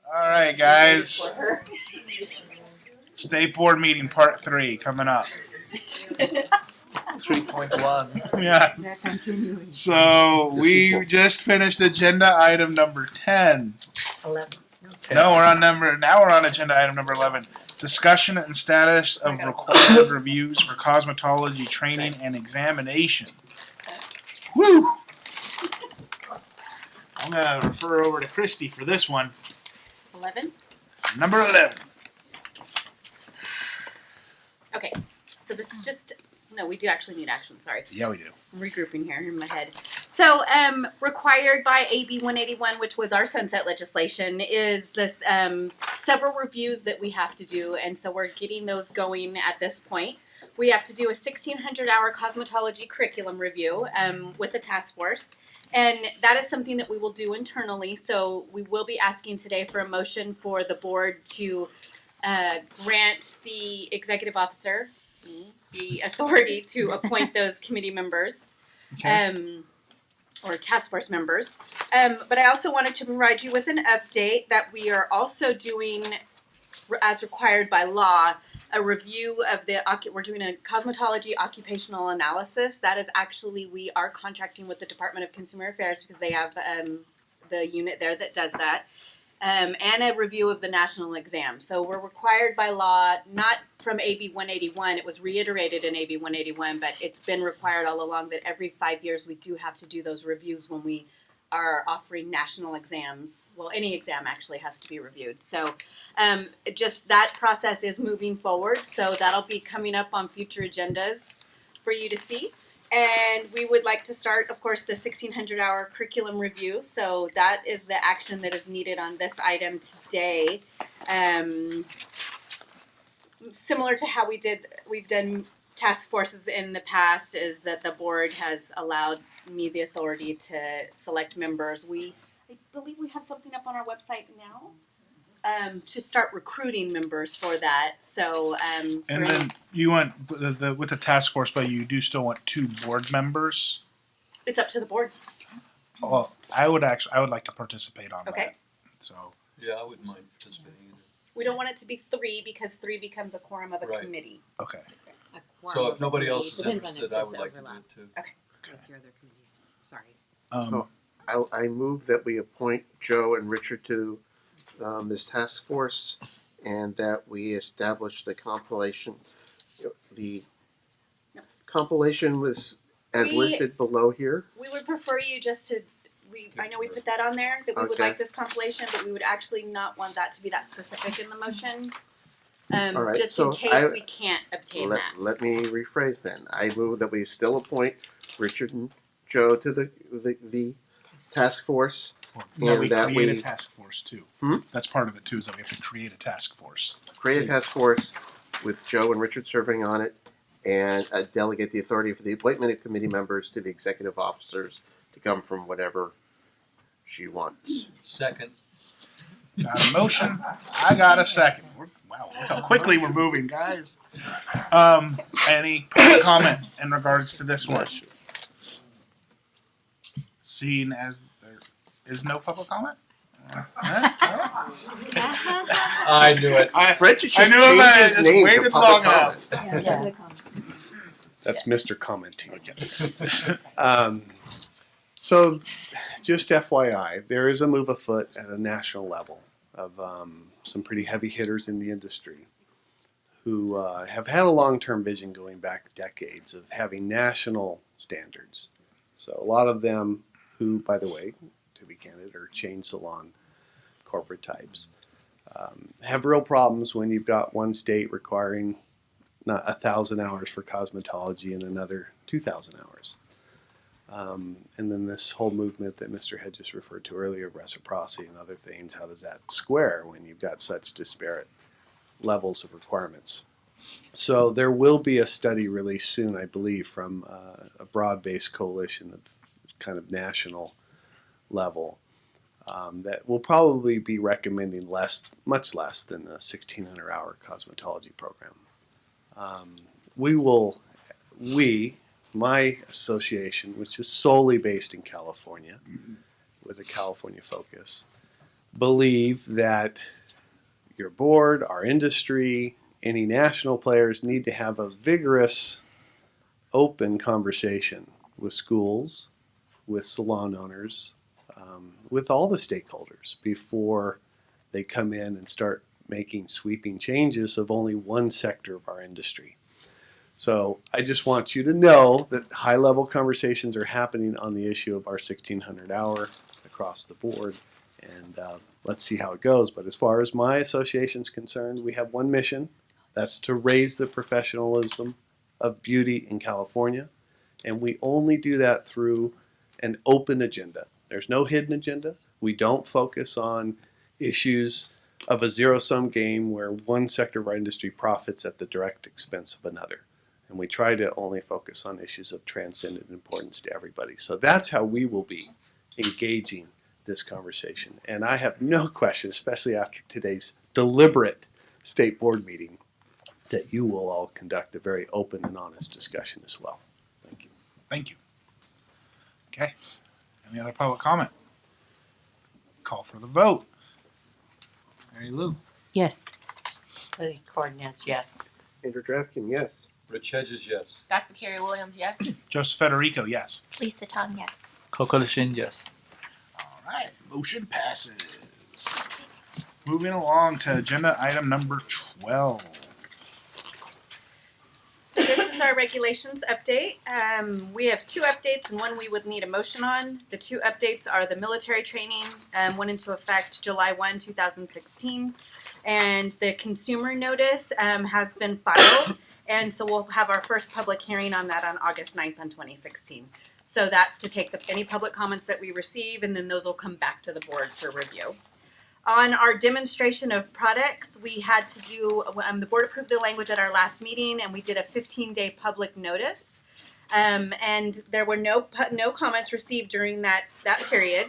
All right, guys. State board meeting part 3 coming up. 3.1. Yeah. They're continuing. So The we sequel. just finished agenda item number 10. 11. No, we're on agenda item number 11. Discussion and status of required reviews for cosmetology training and examination. Woo! I'm going to refer over to Christy for this one. 11? Number 11. Okay, so this is just, no, we do actually need action, sorry. Yeah, we do. I'm regrouping here in my head. So, required by AB 181, which was our sunset legislation, is this several reviews that we have to do, and so we're getting those going at this point. We have to do a 1,600-hour cosmetology curriculum review with the task force, and that is something that we will do internally, so we will be asking today for a motion for the board to grant the executive officer, me, the authority to appoint those committee members, or task force members. But I also wanted to provide you with an update that we are also doing, as required by law, a review of we're doing a cosmetology occupational analysis. That is actually, we are contracting with the Department of Consumer Affairs because they have the unit there that does that. And a review of the national exam. So we're required by law, not from AB 181, it was reiterated in AB 181, but it's been required all along that every 5 years we do have to do those reviews when we are offering national exams. Well, any exam actually has to be reviewed. So just that process is moving forward. So that'll be coming up on future agendas for you to see. And we would like to start, of course, the 1,600-hour curriculum review. So that is the action that is needed on this item today. Similar to how we've done task forces in the past, is that the board has allowed me the authority to select members. I believe we have something up on our website now. To start recruiting members for that. So, And then you want with the task force, but you do still want 2 board members. it's up to the board. Well, I would like to participate on Okay. that. So Yeah, I wouldn't mind participating either. We don't want it to be 3 because 3 becomes a quorum of a Right. committee. okay. So if nobody else is Depends on interested, if I this would like to do it overlaps. too. With your other committees. Sorry. So I move that we appoint Joe and Richard to this task force, and that we establish the compilation. The compilation was as We- listed below here. We would prefer you just to. I know we put that on there that we would Okay. like this compilation, but we would actually not want that to be that specific in the motion. All right, Just so in case we can't obtain that. Let me rephrase then. I move that we still appoint Richard and Joe to the task force. No, And we that create we- a task force too. Hmm? That's part of it too. Is that we have to create a task force. Create a task force with Joe and Richard serving on it, and delegate the authority for the appointment of committee members to the executive officers to come from whatever she wants. Second. Got a motion. I got a second. Wow, look how quickly we're moving, guys. Any public comment in regards to this one? Seeing as there is no public comment? I knew it. Fred just I knew changed about it. I his just name to waited public long enough. comment. Yeah. That's Mr. Commenting. So, just FYI, there is a move afoot at a national level of some pretty heavy hitters in the industry who have had a long-term vision going back decades of having national standards. So a lot of them who, by the way, to be candid, are chain salon corporate types, have real problems when you've got one state requiring not 1,000 hours for cosmetology and another 2,000 hours. And then this whole movement that Mr. had just referred to earlier, reciprocity and other things, how does that square when you've got such disparate levels of requirements? So there will be a study released soon, I believe, from a broad-based coalition of kind of national level that will probably be recommending much less than a 1,600-hour cosmetology program. My association, which is solely based in California, with a California focus, believe that your board, our industry, any national players need to have a vigorous, open conversation with schools, with salon owners, with all the stakeholders before they come in and start making sweeping changes of only one sector of our industry. So I just want you to know that high-level conversations are happening on the issue of our 1600 hour across the board, and let's see how it goes. But as far as my association's concerned, we have one mission. That's to raise the professionalism of beauty in California, and we only do that through an open agenda. There's no hidden agenda. We don't focus on issues of a zero-sum game where one sector of our industry profits at the direct expense of another. And we try to only focus on issues of transcendent importance to everybody. So that's how we will be engaging this conversation. And I have no question, especially after today's deliberate state board meeting, that you will all conduct a very open and honest discussion as well. Thank you. Thank you. Okay. Any other public comment? Call for the vote. Mary Lou. Yes. Lily Cordes, yes. Andrew Drapkin, yes. Rich Hedges, yes. Dr. Carrie Williams, yes. Joseph Federico, yes. Lisa Tong, yes. Coco Shin, yes. All right. Motion passes. Moving along to agenda item number 12. So this is our regulations update. We have two updates and one we would need a motion on. The two updates are the military training went into effect July 1, 2016. And the consumer notice has been filed. And so we'll have our first public hearing on that on August 9th on 2016. So that's to take any public comments that we receive, and then those will come back to the board for review. On our demonstration of products, we had to do, the board approved the language at our last meeting, and we did a 15-day public notice. And there were no comments received during that period.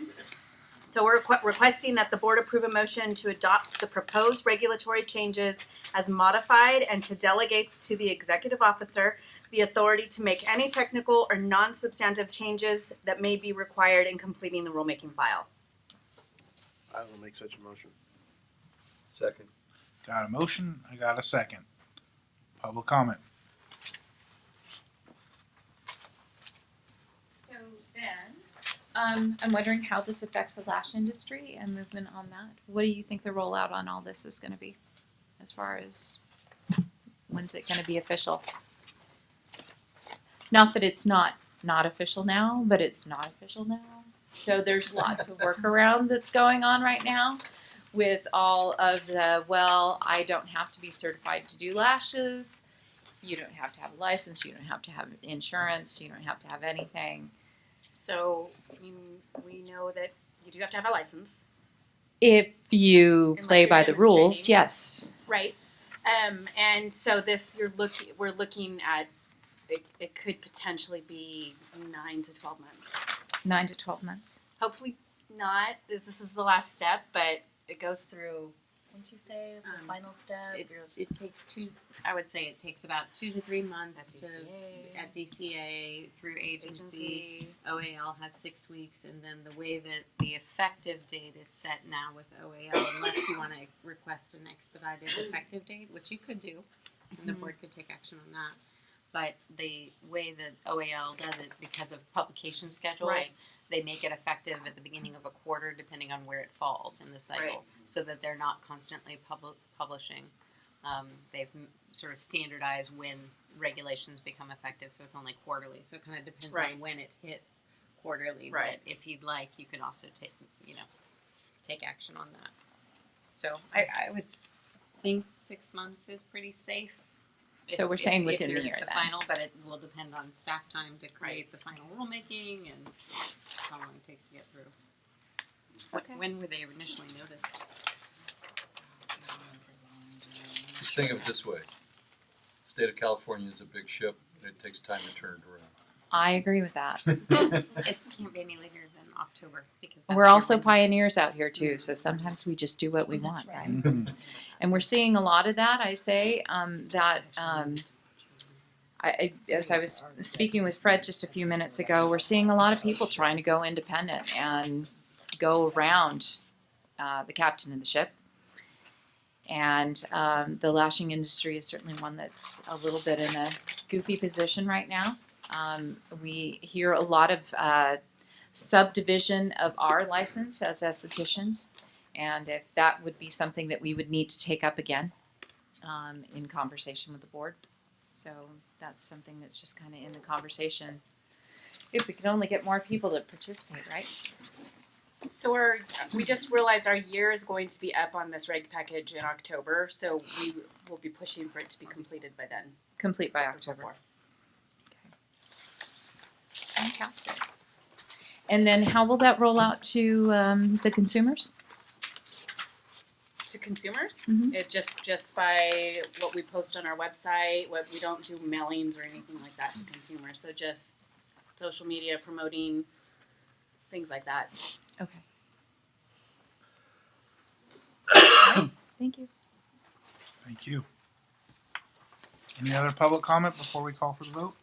So we're requesting that the board approve a motion to adopt the proposed regulatory changes as modified and to delegate to the executive officer the authority to make any technical or non-substantive changes that may be required in completing the rulemaking file. I will make such a motion. Second. Got a motion. I got a second. Public comment. So then, I'm wondering how this affects the lash industry and movement on that. What do you think the rollout on all this is going to be, as far as when's it going to be official? Not that it's not official now, but it's not official now. So there's lots of workaround that's going on right now with all of the, well, I don't have to be certified to do lashes. You don't have to have a license. You don't have to have insurance. You don't have to have anything. So we know that you do have to have a license, If you Unless play you're by the rules, demonstrating. yes. right? And so this we're looking at it could potentially be 9 to 12 months. 9 to 12 months. Hopefully not, as this is the last step, but it goes through. What'd you say? The final step. It takes I would say it takes about 2 to 3 months At DCA. at DCA through agency. OAL has 6 weeks, and then the way that the effective date is set now with OAL, unless you want to request an expedited effective date, which you could do, and the board could take action on that. But the way that OAL does it, because of publication schedules, Right. they make it effective at the beginning of a quarter, depending on where it falls in the cycle, Right. so that they're not constantly publishing. They've sort of standardized when regulations become effective, so it's only quarterly. So it kind of depends Right. on when it hits quarterly. Right. But if you'd like, you could also take action on that. So I would think 6 months is pretty safe. So we're saying within the it's year the then. final, but it will depend on staff time to create the final rulemaking and how long it takes to get through. Okay. When were they initially noticed? Just think of it this way. The state of California is a big ship, and it takes time to turn it around. I agree with that. It can't be any later than October because that's We're your also window. pioneers out here too, so sometimes we just do what we want, right? And we're seeing a lot of that. As I was speaking with Fred just a few minutes ago, we're seeing a lot of people trying to go independent and go around the captain of the ship. And the lashing industry is certainly one that's a little bit in a goofy position right now. We hear a lot of subdivision of our license as estheticians, and if that would be something that we would need to take up again in conversation with the board. So that's something that's just kind of in the conversation. If we could only get more people to participate, right? So we just realized our year is going to be up on this reg package in October, so we will be pushing for it to be completed by then. Complete by October. Fantastic. And then how will that roll out to the consumers? To consumers, Mhm. it just by what we post on our website. What we don't do mailings or anything like that to consumers. So just social media promoting things like that. Okay. All right. Thank you. Thank you. Any other public comment before we call for the vote?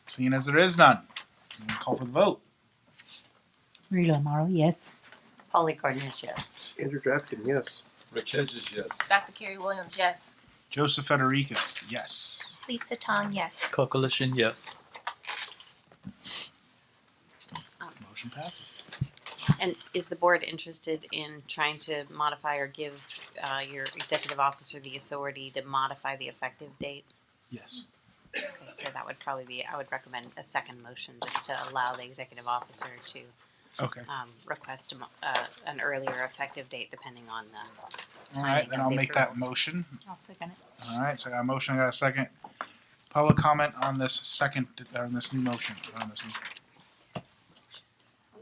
Seeing as there is none, we'll call for the vote. Rita Amaro, yes. Polly Cardenas, yes. Andrew Drapkin, yes. Rich Hedges, yes. Dr. Carrie Williams, yes. Joseph Federico, yes. Lisa Tong, yes. Coalition, yes. Motion passes. And is the board interested in trying to modify or give your executive officer the authority to modify the effective date? Yes. Okay, so that would probably be, I would recommend a second motion just to allow the executive officer to Okay. request an earlier effective date depending on the All right, timing then of I'll the make that approvals. motion. I'll second it. All right, so I got a motion, I got a second. Public comment on this second, on this new motion, on this new.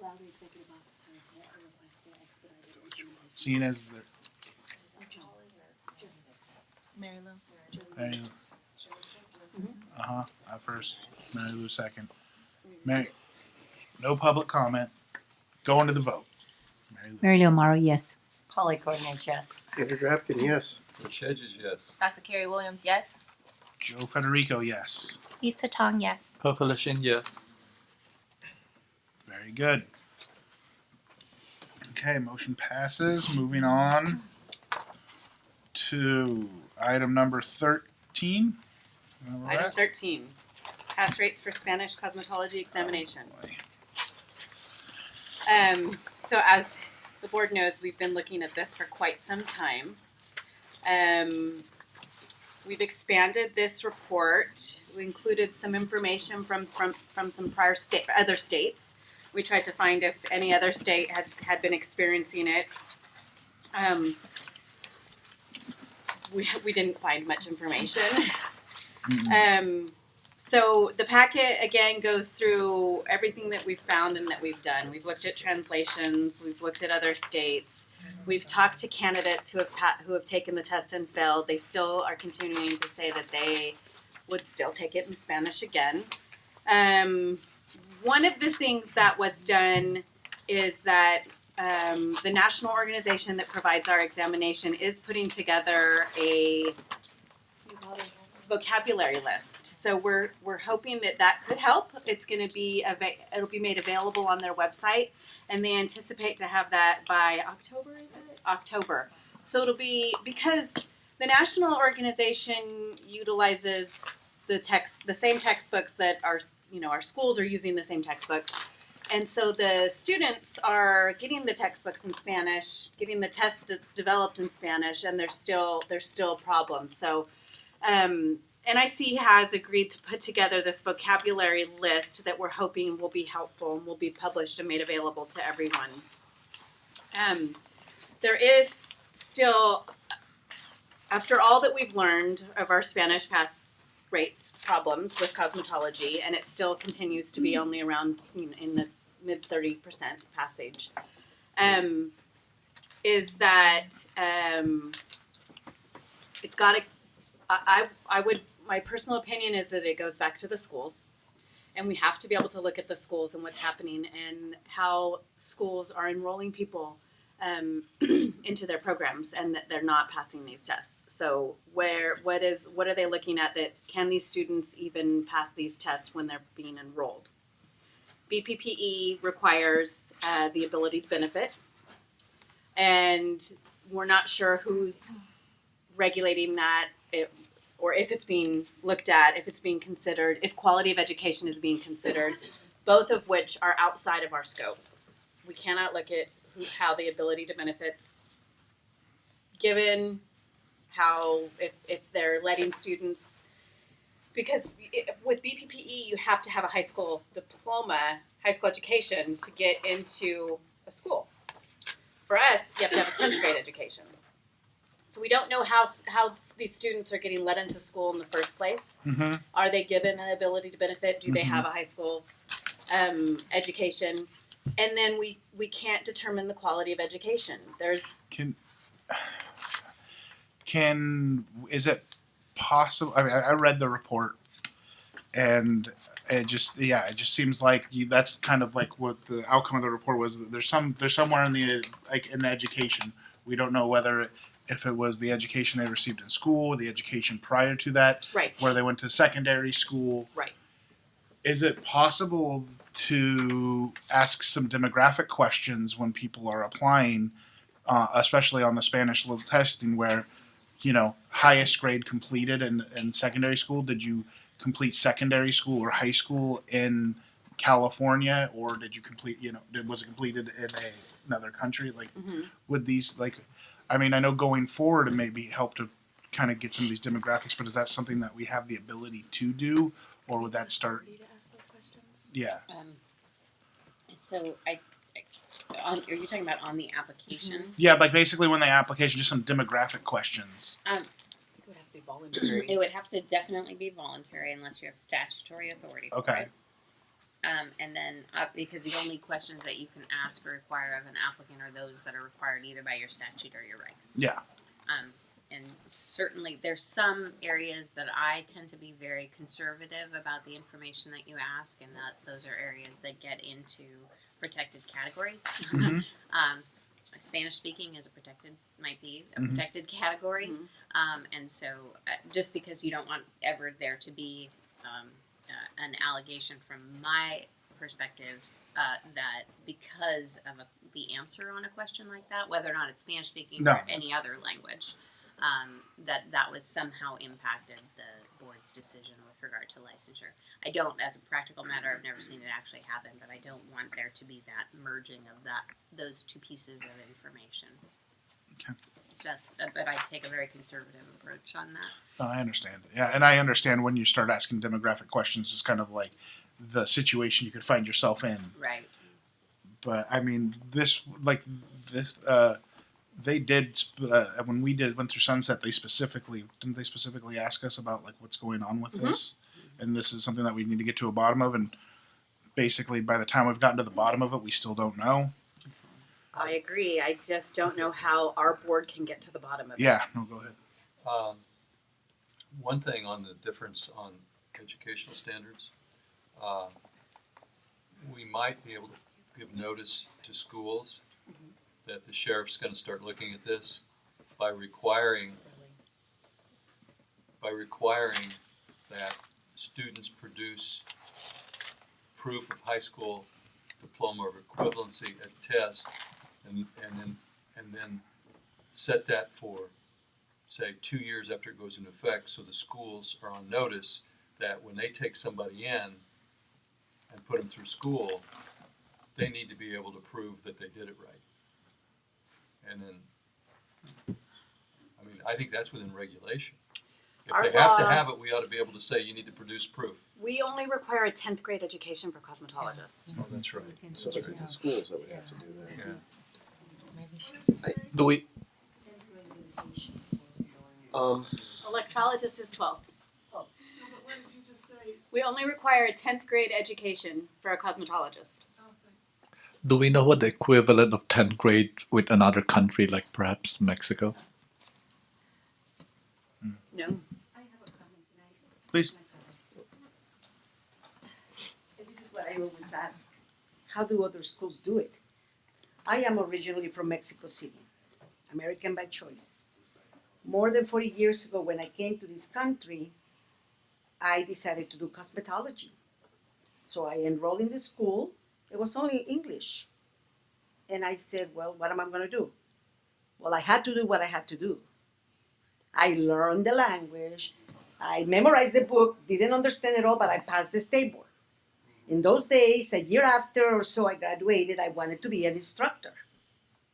Allow the executive officer to request an expedited Seeing as the, Mary Lou. Mary Lou. At first, Mary Lou second. Mary, no public comment. Going to the vote. Mary Lou. Mary Amaro, yes. Polly Cardenas, yes. Andrew Drapkin, yes. Rich Hedges, yes. Dr. Carrie Williams, yes. Joe Federico, yes. Lisa Tong, yes. Coalition, yes. Very good. Okay, motion passes. Moving on to item number 13. Where we're Item at? 13, pass rates for Spanish cosmetology examination. Oh, boy. So as the board knows, we've been looking at this for quite some time. We've expanded this report. We included some information from some prior other states. We tried to find if any other state had been experiencing it. We didn't find much information. So the packet again goes through everything that we've found and that we've done. We've looked at translations. We've looked at other states. We've talked to candidates who have taken the test and failed. They still are continuing to say that they would still take it in Spanish again. One of the things that was done is that the national organization that provides our examination is putting together a vocabulary list. So we're hoping that could help. It's going to be it'll be made available on their website, and they anticipate to have that by October. Is it October? So it'll be because the national organization utilizes the same textbooks that our schools are using the same textbooks. And so the students are getting the textbooks in Spanish, getting the test that's developed in Spanish, and there's still problems. So NIC has agreed to put together this vocabulary list that we're hoping will be helpful and will be published and made available to everyone. There is still, after all that we've learned of our Spanish pass rates problems with cosmetology, and it still continues to be only around in the mid 30% passage, is that it's got to. My personal opinion is that it goes back to the schools, and we have to be able to look at the schools and what's happening and how schools are enrolling people into their programs and that they're not passing these tests. So what are they looking at, that can these students even pass these tests when they're being enrolled? BPPE requires the ability to benefit, and we're not sure who's regulating that, or if it's being looked at, if it's being considered, if quality of education is being considered, both of which are outside of our scope. We cannot look at how the ability to benefits, given how if they're letting students, because with BPPE you have to have a high school diploma, high school education to get into a school. For us, you have to have a 10th grade education. So we don't know how these students are getting let into school in the first place. Mm-hmm. Are they given an ability to benefit? Do they have a high school education? And then we can't determine the quality of education. There's Is it possible? I mean, I read the report, and it just seems like that's kind of like what the outcome of the report was. That there's somewhere in the education, we don't know whether if it was the education they received in school, the education prior to that, right. where they went to secondary school. Right. Is it possible to ask some demographic questions when people are applying, especially on the Spanish little testing, where, highest grade completed in secondary school? Did you complete secondary school or high school in California, or did you complete, was it completed in another country? Like, would these, I mean, I know going forward it maybe help to kind of get some of these demographics, but is that something that we have the ability to do, or would that start? Yeah. So are you talking about on the application? Yeah, like basically when the application, just some demographic questions. It would have to be voluntary. It would have to definitely be voluntary unless you have statutory authority for Okay. it. And then because the only questions that you can ask or require of an applicant are those that are required either by your statute or your regs. Yeah. And certainly there's some areas that I tend to be very conservative about the information that you ask, and that those are areas that get into protected categories. Mhm. Spanish speaking might be a protected category. And so just because you don't want ever there to be an allegation from my perspective that because of the answer on a question like that, whether or not it's Spanish speaking No. or any other language, that was somehow impacted the board's decision with regard to licensure. I don't, as a practical matter, I've never seen it actually happen, but I don't want there to be that merging of those two pieces of information. Okay. But I take a very conservative approach on that. No, I understand. Yeah, and I understand when you start asking demographic questions, it's kind of like the situation you could find yourself in. Right. But I mean, they did when we went through Sunset. Didn't they specifically ask us about like what's going on with this, and this is something that we need to get to a bottom of. And basically, by the time we've gotten to the bottom of it, we still don't know. I agree. I just don't know how our board can get to the bottom of it. Yeah. No, go ahead. One thing on the difference on educational standards, we might be able to give notice to schools that the sheriff's going to start looking at this by requiring that students produce proof of high school diploma of equivalency at test, and then set that for, say, 2 years after it goes into effect, so the schools are on notice that when they take somebody in and put them through school, they need to be able to prove that they did it right. And then, I mean, I think that's within regulation. If Our they have to law- have it, we ought to be able to say you need to produce proof. We only require a 10th grade education for cosmetologists. Oh, that's right. So it's the schools that would have to do that. Yeah. Do we? Electrologist is 12. We only require a 10th grade education for a cosmetologist. Do we know what the equivalent of 10th grade with another country, like perhaps Mexico? No. Please. This is what I always ask. How do other schools do it? I am originally from Mexico City, American by choice. More than 40 years ago, when I came to this country, I decided to do cosmetology. So I enrolled in the school, It was only English. And I said, well, what am I going to do? Well, I had to do what I had to do. I learned the language. I memorized the book, didn't understand it all, but I passed the state board. In those days, a year after or so I graduated, I wanted to be an instructor.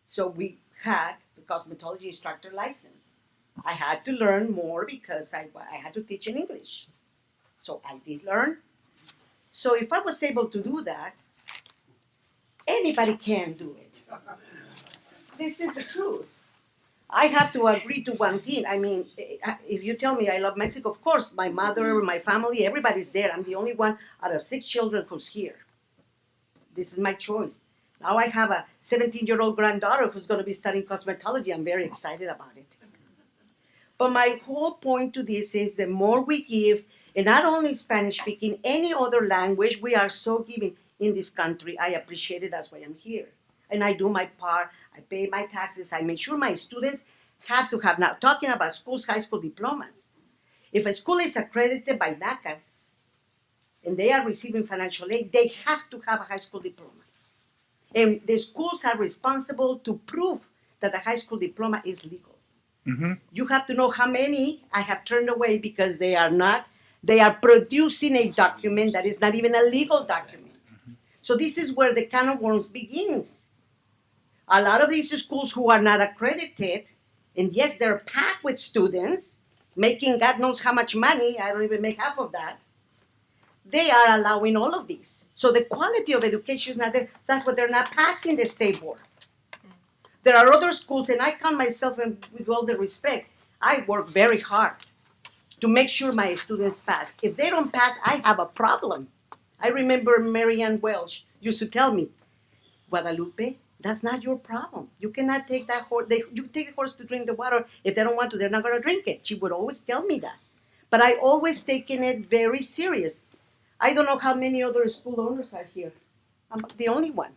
So we had the cosmetology instructor license. I had to learn more because I had to teach in English. So I did learn. So if I was able to do that, anybody can do it. This is the truth. I have to agree to one thing. I mean, if you tell me I love Mexico, of course, my mother, my family, everybody's there. I'm the only one out of 6 children who's here. This is my choice. Now I have a 17-year-old granddaughter who's going to be studying cosmetology. I'm very excited about it. But my whole point to this is the more we give, and not only Spanish speaking, any other language, we are so giving in this country. I appreciate it. That's why I'm here. And I do my part. I pay my taxes. I make sure my students have to have, now talking about schools, high school diplomas. If a school is accredited by NACAS and they are receiving financial aid, they have to have a high school diploma. And the schools are responsible to prove that the high school diploma is legal. Mm-hmm. You have to know how many I have turned away because they are not, they are producing a document that is not even a legal document. So this is where the can of worms begins. A lot of these schools who are not accredited, and yes, they're packed with students, making God knows how much money, I don't even make half of that, they are allowing all of these. So the quality of education is not there. That's why they're not passing the state board. There are other schools, and I count myself, and with all the respect, I work very hard to make sure my students pass. If they don't pass, I have a problem. I remember Marianne Welsh used to tell me, Guadalupe, that's not your problem. You cannot take that horse. You take the horse to drink the water. If they don't want to, they're not going to drink it. She would always tell me that. But I always taken it very serious. I don't know how many other school owners are here. I'm the only one.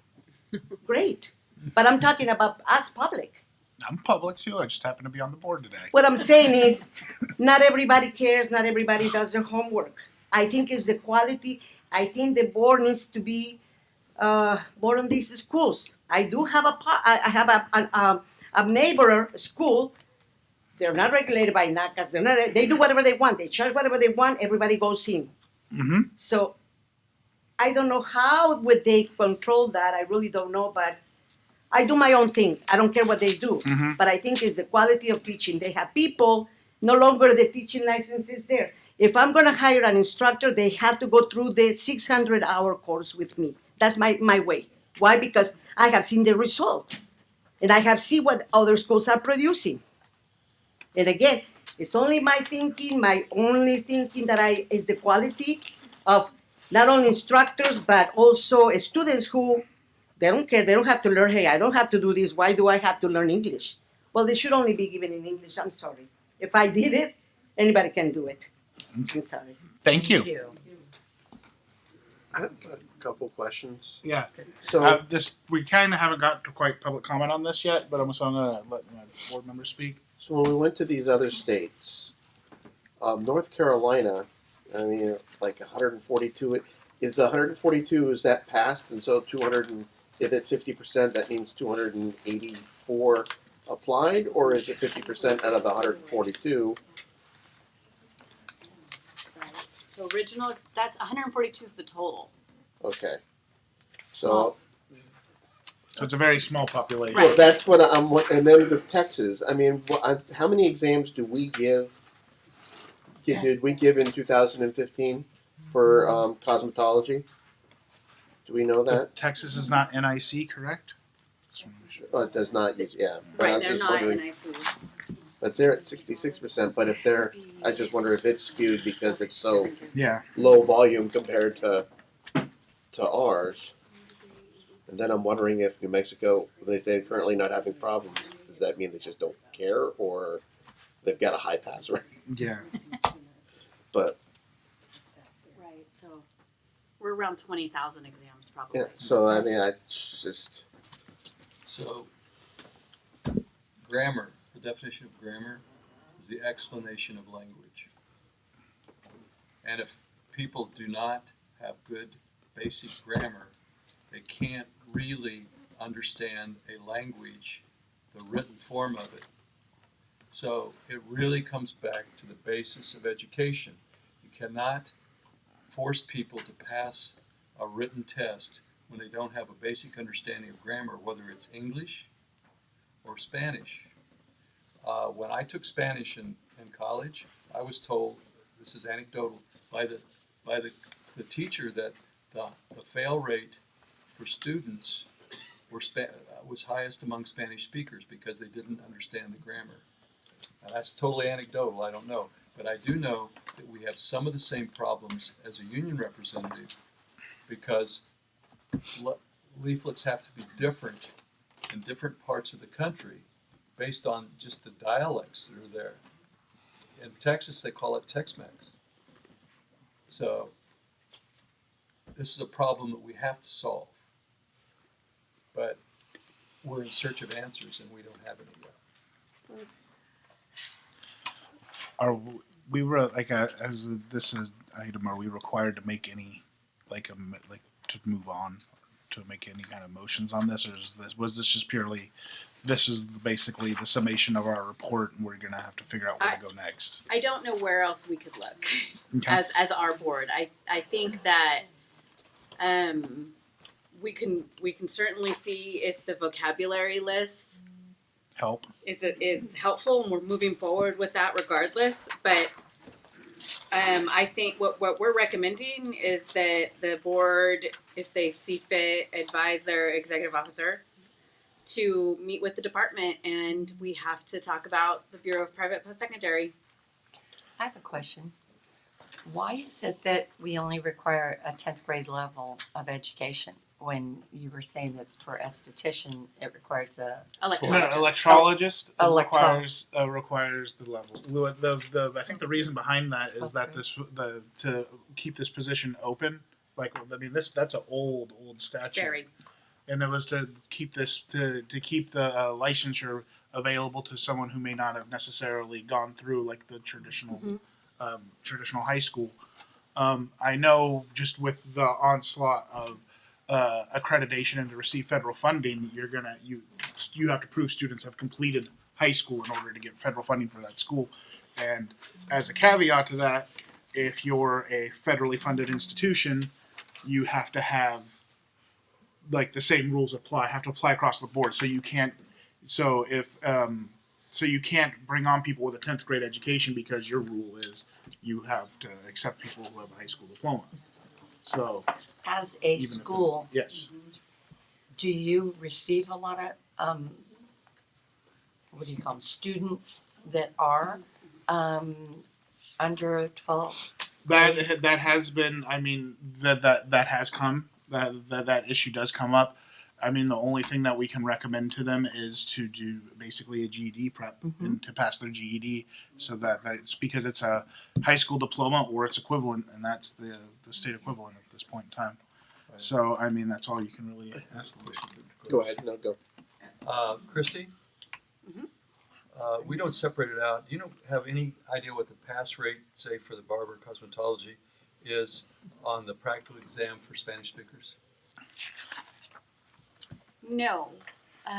Great. But I'm talking about us public. I'm public too. I just happen to be on the board today. What I'm saying is, not everybody cares, not everybody does their homework. I think it's the quality. I think the board needs to be more on these schools. I do have I have a neighbor school. They're not regulated by NACAS. They do whatever they want. They charge whatever they want. Everybody goes in. Mm-hmm. So I don't know how would they control that. I really don't know, but I do my own thing. I don't care what they do. Mm-hmm. But I think it's the quality of teaching. They have people, no longer the teaching license is there. If I'm going to hire an instructor, they have to go through the 600-hour course with me. That's my way. Why? Because I have seen the result. And I have seen what other schools are producing. And again, it's only my thinking, my only thinking that is the quality of not only instructors, but also students who they don't care. They don't have to learn, hey, I don't have to do this. Why do I have to learn English? Well, they should only be given in English. I'm sorry. If I did it, anybody can do it. I'm sorry. Thank you. I have a couple questions. Yeah. So, This we kind of haven't got to quite public comment on this yet, but I'm going to let my board members speak. so when we went to these other states, North Carolina, I mean, like 142, is the 142, is that passed? And so 200, if it's 50%, that means 284 applied? Or is it 50% out of the 142? So original, that's 142 is the total. Okay. Small. So it's a very small population. Well, that's what I'm. And then with Texas, I mean, how many exams do we give? Did we give in 2015 for cosmetology? Do we know that? Texas is not NIC, correct? It does not use. Yeah, but Right, I'm they're just not wondering. NIC. But they're at 66%. But if they're, I just wonder if it's skewed because it's so Yeah. low volume compared to ours. And then I'm wondering if New Mexico, they say currently not having problems, does that mean they just don't care or they've got a high pass rate? Yeah. But Right, so we're around 20,000 exams probably. yeah, so I mean, I just So, grammar, the definition of grammar is the explanation of language. And if people do not have good basic grammar, they can't really understand a language, the written form of it. So it really comes back to the basis of education. You cannot force people to pass a written test when they don't have a basic understanding of grammar, whether it's English or Spanish. When I took Spanish in college, I was told, this is anecdotal, by the teacher that the fail rate for students was highest among Spanish speakers because they didn't understand the grammar. Now, that's totally anecdotal, I don't know. But I do know that we have some of the same problems as a union representative because leaflets have to be different in different parts of the country based on just the dialects that are there. In Texas, they call it Tex-Mex. So this is a problem that we have to solve. But we're in search of answers and we don't have any yet. Are we were like as this is item? Are we required to make any like to move on to make any kind of motions on this, or was this just purely? This is basically the summation of our report, and we're gonna have to figure out where to go next. I don't know where else we could look Okay. as our board. I think that we can certainly see if the vocabulary list Help. is helpful, and we're moving forward with that regardless. But I think what we're recommending is that the board, if they see fit, advise their executive officer to meet with the department, and we have to talk about the Bureau of Private Post-Secondary. I have a question. Why is it that we only require a 10th grade level of education when you were saying that for esthetician it requires a Electrologist Electro- requires the level. I think the reason behind that is that to keep this position open. Like, I mean, that's an old statute. Very. And it was to keep this to keep the licensure available to someone who may not have necessarily gone through like the traditional traditional high school. I know just with the onslaught of accreditation and to receive federal funding, you have to prove students have completed high school in order to get federal funding for that school. And as a caveat to that, if you're a federally funded institution, you have to have like the same rules have to apply across the board. So you can't. So if you can't bring on people with a 10th grade education because your rule is you have to accept people who have a high school diploma. So as a school, yes. Do you receive a lot of what do you call them, students that are under 12? That has been. I mean that has come. That issue does come up. I mean, the only thing that we can recommend to them is to do basically a GED prep and to pass their GED, so that's because it's a high school diploma or its equivalent, and that's the state equivalent at this point in time. Right. So, I mean, that's all you can really ask them. Go ahead, no, go. Christy? We don't separate it out. Do you have any idea what the pass rate, say, for the barber cosmetology is on the practical exam for Spanish speakers? No. We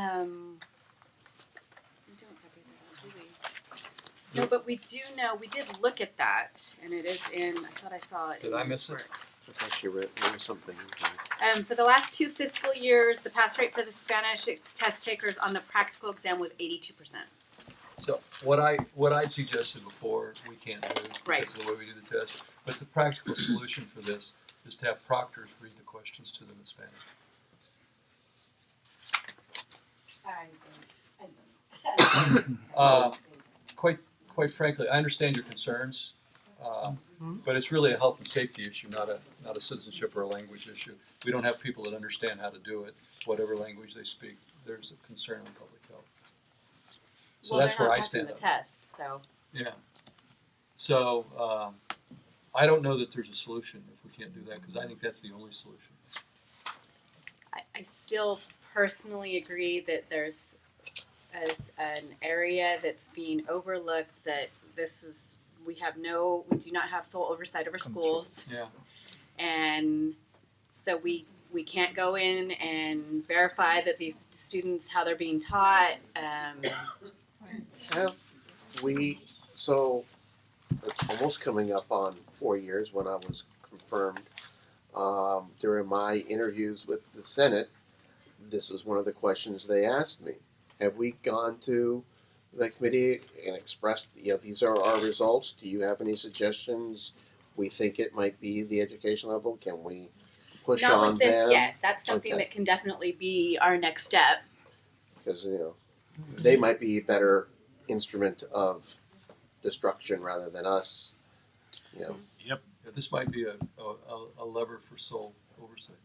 don't separate that out, do we? No, but we do know, we did look at that, and it is in, I thought I saw it. Did I miss it? I thought you read something. For the last 2 fiscal years, the pass rate for the Spanish test takers on the practical exam was 82%. So what I'd suggested before, we can't do Right. because of the way we do the test. But the practical solution for this is to have proctors read the questions to them in Spanish. Quite frankly, I understand your concerns, but it's really a health and safety issue, not a citizenship or a language issue. We don't have people that understand how to do it, whatever language they speak. There's a concern in public health. So that's where I stand. They're not passing the test, so. Yeah. So I don't know that there's a solution if we can't do that, because I think that's the only solution. I still personally agree that there's an area that's being overlooked, that we do not have sole oversight over schools. Yeah. And so we we can't go in and verify that these students, how they're being taught. Have we, so it's almost coming up on 4 years when I was confirmed. During my interviews with the Senate, this was one of the questions they asked me. Have we gone to the committee and expressed, these are our results? Do you have any suggestions? We think it might be the education level. Can we push Not on with this them? yet. That's something Okay. that can definitely be our next step. Because they might be a better instrument of destruction rather than us. Yeah, this might be a lever for sole oversight.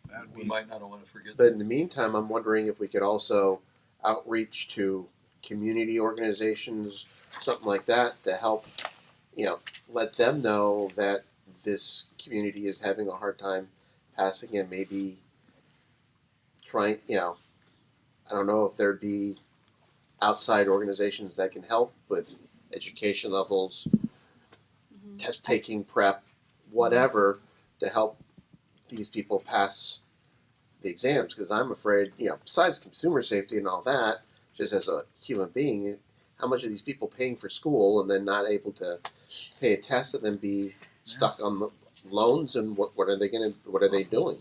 That'd We be might not want to forget But that. in the meantime, I'm wondering if we could also outreach to community organizations, something like that, to help, let them know that this community is having a hard time passing and maybe trying, I don't know if there'd be outside organizations that can help with education levels, test taking prep, whatever, to help these people pass the exams. Because I'm afraid, besides consumer safety and all that, just as a human being, how much are these people paying for school and then not able to pay a test and then be stuck on the loans? And what are they doing?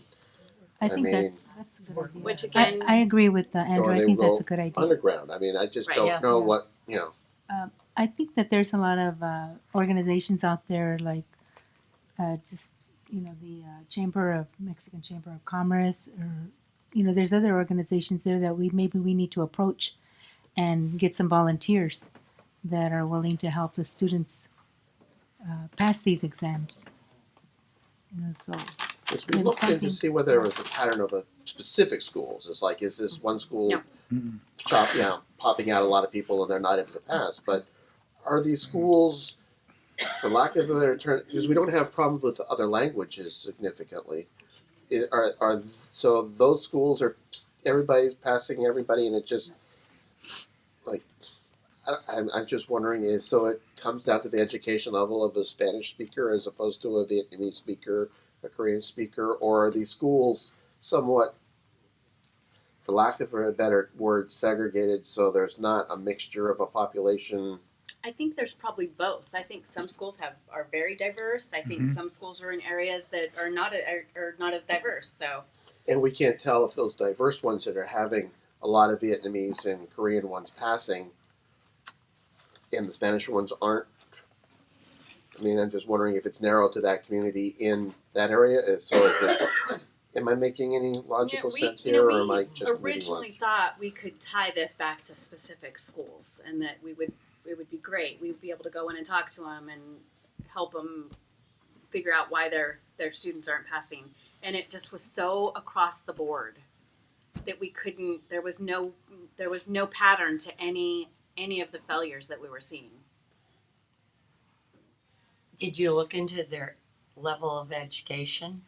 I think mean, that's a good idea. Which again, I agree with Andrew. Or I they think that's go a good idea. underground. I mean, I just Right, don't yeah. know Yeah. what, I think that there's a lot of organizations out there like just the Mexican Chamber of Commerce, or there's other organizations there that we need to approach and get some volunteers that are willing to help the students pass these exams. So Which we Then looked in to something- see whether there was a pattern of a specific schools. It's like, is this one school No. Mm-mm. popping out a lot of people and they're not able to pass? But are these schools, for lack of a better term, because we don't have problems with other languages significantly, so those schools are everybody's passing everybody, and it just like I'm just wondering so it comes down to the education level of a Spanish speaker as opposed to a Vietnamese speaker, a Korean speaker, or are these schools somewhat, for lack of a better word, segregated so there's not a mixture of a population? I think there's probably both. I think some schools are very diverse. I think Mhm. some schools are in areas that are not as diverse. So And we can't tell if those diverse ones that are having a lot of Vietnamese and Korean ones passing and the Spanish ones aren't. I mean, I'm just wondering if it's narrow to that community in that area. So is it, am I making any logical sense here, or am I just reading originally lunch? thought we could tie this back to specific schools, and that it would be great. We would be able to go in and talk to them and help them figure out why their students aren't passing. And it just was so across the board that we couldn't. There was no pattern to any of the failures that we were seeing. Did you look into their level of education?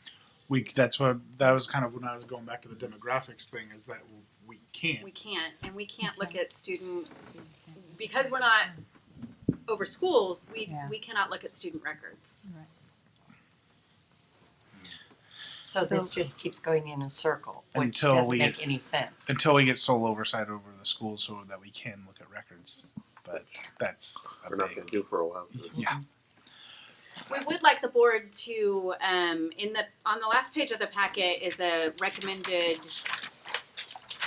That was kind of when I was going back to the demographics thing, is that we can't. We can't look at student, because we're not over schools. We cannot look at student records. So this just keeps going in a circle, which Until doesn't we make get- any sense. Until we get sole oversight over the schools so that we can look at records. But that's a We're not big, going to do for a while. yeah. We would like the board to, on the last page of the packet is a recommended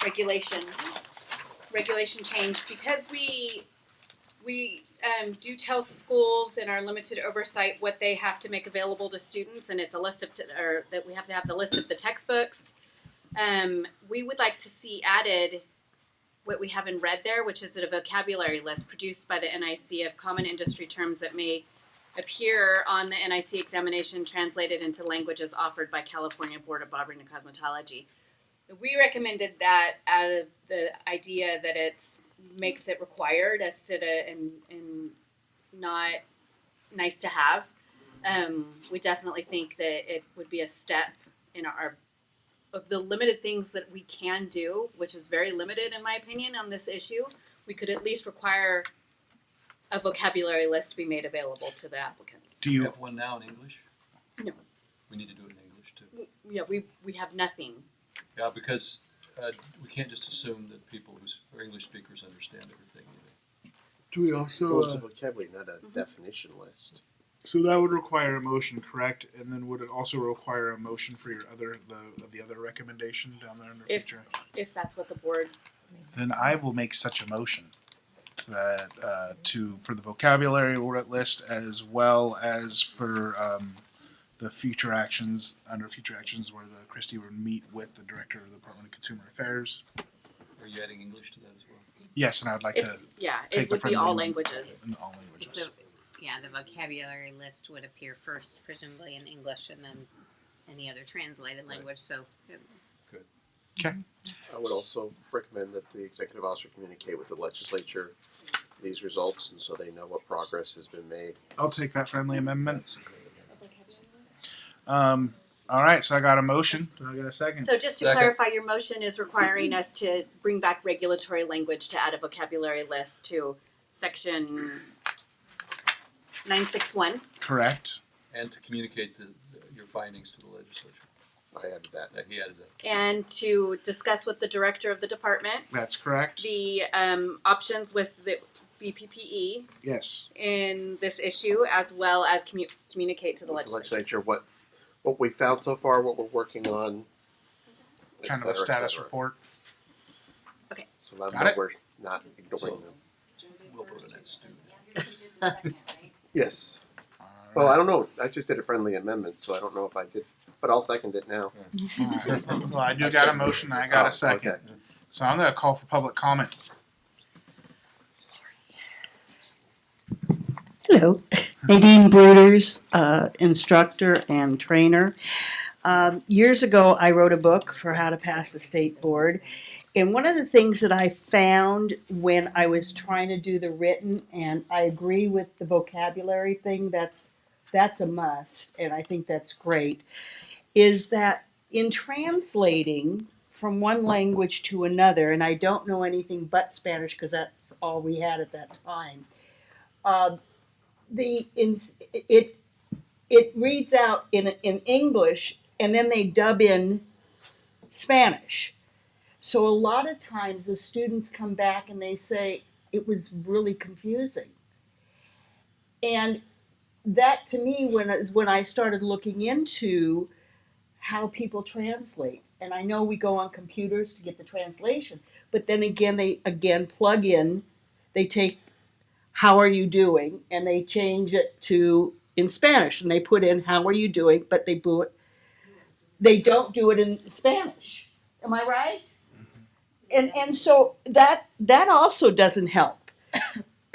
regulation change, because we do tell schools in our limited oversight what they have to make available to students, and it's a list of or that we have to have the list of the textbooks. We would like to see added what we have in red there, which is a vocabulary list produced by the NIC of common industry terms that may appear on the NIC examination translated into languages offered by California Board of Barbering and Cosmetology. We recommended that out of the idea that it makes it required and not nice to have. We definitely think that it would be a step in our of the limited things that we can do, which is very limited in my opinion on this issue. We could at least require a vocabulary list be made available to the applicants. Do We you have one now in English? No. We need to do it in English. English too. Yeah, we have nothing. Yeah, because we can't just assume that people who are English speakers understand everything either. Do we Well, also? it's a vocabulary, not a definition list. So that would require a motion, correct? And then would it also require a motion for your the other recommendation down there under If- future? If that's what the board. Then I will make such a motion that for the vocabulary list as well as for the future actions under future actions where the Christie would meet with the director of the Department of Consumer Affairs. Are you adding English to that as well? Yes, and I'd like It's to it take the would be all friendly languages. in all languages. So, yeah, the vocabulary list would appear first, presumably in English, and then any other translated language. So, I would also recommend that the executive officer communicate with the legislature these results, and so they know what progress has been made. I'll take that friendly amendment. All right, so I got a motion. Do I got a second? So just to Second. clarify, your motion is requiring us to bring back regulatory language to add a vocabulary list to section 961. Correct. And to communicate your findings to the legislature. I added that. He added that. And to discuss with the director of the department That's correct. the options with the BPPE Yes. in this issue, as well as communicate to the With the legislature. legislature, what we found so far, what we're working on, et Kind of a cetera, et status cetera. report. So that Got it. we're not ignoring them. We'll vote on that soon. Yes. All Well, I right. don't know. I just did a friendly amendment, so I don't know if I did, but I'll second it now. All right. Well, I do got a motion. I got Oh, a second. okay. So I'm going to call for public comment. Hello, Nadine Bruders, instructor and trainer. Years ago, I wrote a book for how to pass the state board. And one of the things that I found when I was trying to do the written, and I agree with the vocabulary thing, that's a must, and I think that's great, is that in translating from one language to another, and I don't know anything but Spanish because that's all we had at that time. It reads out in English, and then they dub in Spanish. So a lot of times the students come back and they say it was really confusing. And that to me when I started looking into how people translate. And I know we go on computers to get the translation, but then again they plug in, they take how are you doing, and they change it to in Spanish, and they put in how are you doing, but they don't do it in Spanish. Am I right? And so that also doesn't help.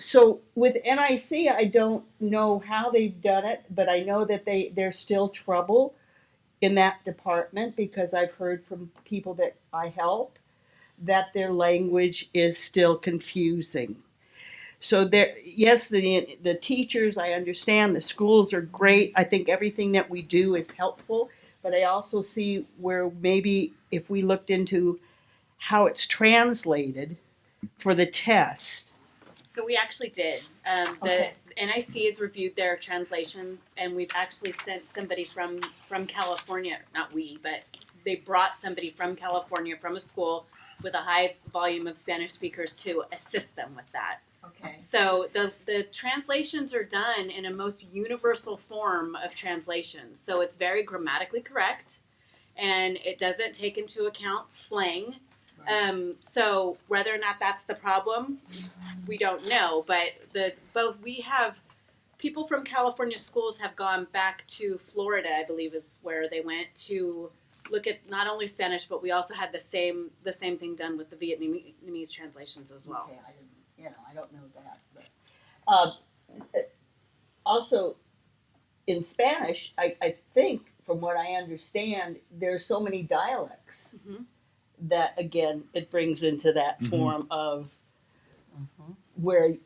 So with NIC, I don't know how they've done it, but I know that there's still trouble in that department because I've heard from people that I help that their language is still confusing. So yes, the teachers, I understand, the schools are great. I think everything that we do is helpful, but I also see where maybe if we looked into how it's translated for the test. So we actually did. Okay. The NIC has reviewed their translation, and we've actually sent somebody from California. Not we, but they brought somebody from California from a school with a high volume of Spanish speakers to assist them with that. Okay. So the translations are done in a most universal form of translation. So it's very grammatically correct, and it doesn't take into account slang. So whether or not that's the problem, we don't know. But we have people from California schools have gone back to Florida, I believe is where they went to look at not only Spanish, but we also had the same thing done with the Vietnamese translations as well. Okay, I don't know that. But also, in Spanish, I think, from what I understand, there's so many dialects Mhm. that, again, it brings into that form of where,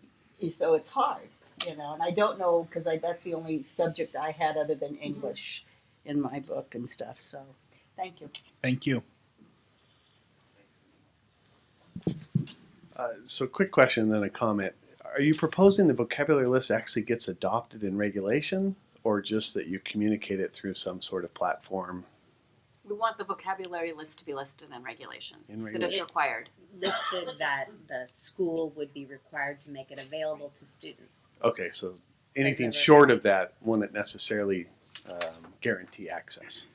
so it's hard, and I don't know, because that's the only subject I had other than English in my book and stuff, so, thank you. Thank you. So quick question, then a comment. Are you proposing the vocabulary list actually gets adopted in regulation, or just that you communicate it through some sort of platform We want the vocabulary list to be listed in regulation. In That is regulation. required. Listed that the school would be required to make it available to students. Okay, so anything never- short of that wouldn't necessarily guarantee access.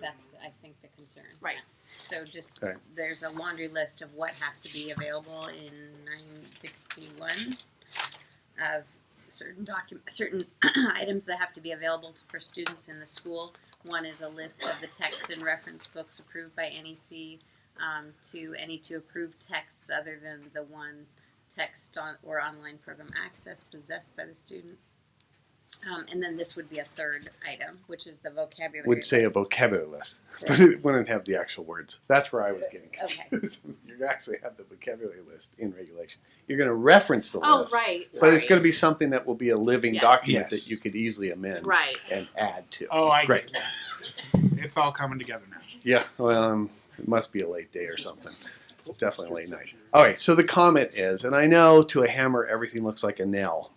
That's, I think, the concern. Right. So just, Okay. there's a laundry list of what has to be available in 961 of certain certain items that have to be available for students in the school. One is a list of the text and reference books approved by NEC, to any two approved texts other than the one text on or online program access possessed by the student. And then this would be a third item, which is the vocabulary. Would say a list. vocabulary list, but it wouldn't have the actual words. That's where I was getting Okay. confused. You actually have the vocabulary list in regulation. You're going to reference the Oh, list, right. but it's sorry. going to be something that will be a living Yes. document Yes. that you could easily amend Right. and add to. Oh, I Great. get it. It's all coming together now. Yeah, well, it must be a late day or something. Definitely a late night. All right, so the comment is, and I know to a hammer everything looks like a nail,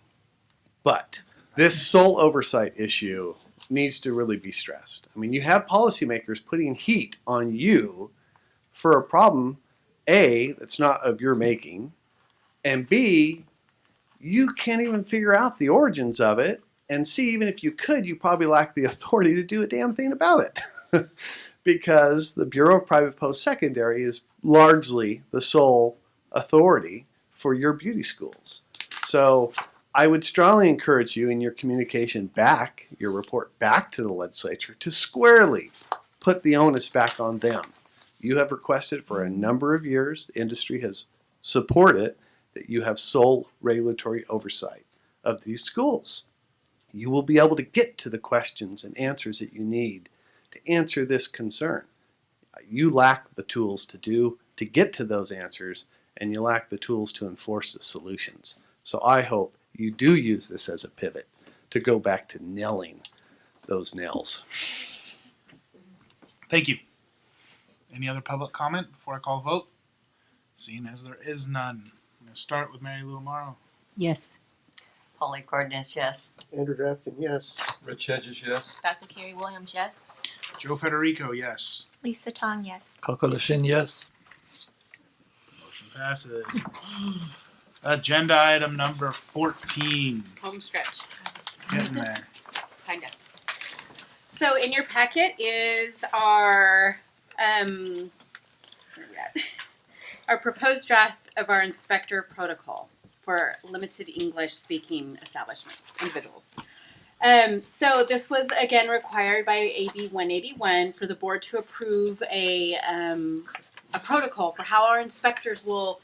but this sole oversight issue needs to really be stressed. I mean, you have policymakers putting heat on you for a problem, A, that's not of your making, and B, you can't even figure out the origins of it, and C, even if you could, you probably lack the authority to do a damn thing about it. Because the Bureau of Private Post-Secondary is largely the sole authority for your beauty schools. So I would strongly encourage you in your communication back, your report back to the legislature, to squarely put the onus back on them. You have requested for a number of years, the industry has supported that you have sole regulatory oversight of these schools. You will be able to get to the questions and answers that you need to answer this concern. You lack the tools to get to those answers, and you lack the tools to enforce the solutions. So I hope you do use this as a pivot to go back to nailing those nails. Thank you. Any other public comment before I call the vote? Seeing as there is none, I'm going to start with Mary Lou Amaro. Yes. Polly Cardenas, yes. Andrew Drafton, yes. Rich Hedges, yes. Dr. Carrie Williams, yes. Joe Federico, yes. Lisa Tong, yes. Calculation, yes. Motion passes. Agenda item number 14. Home stretch. Getting there. Kind of. So in your packet is our where are we at? Our proposed draft of our inspector protocol for limited English speaking establishments, individuals. So this was again required by AB 181 for the board to approve a protocol for how our inspectors will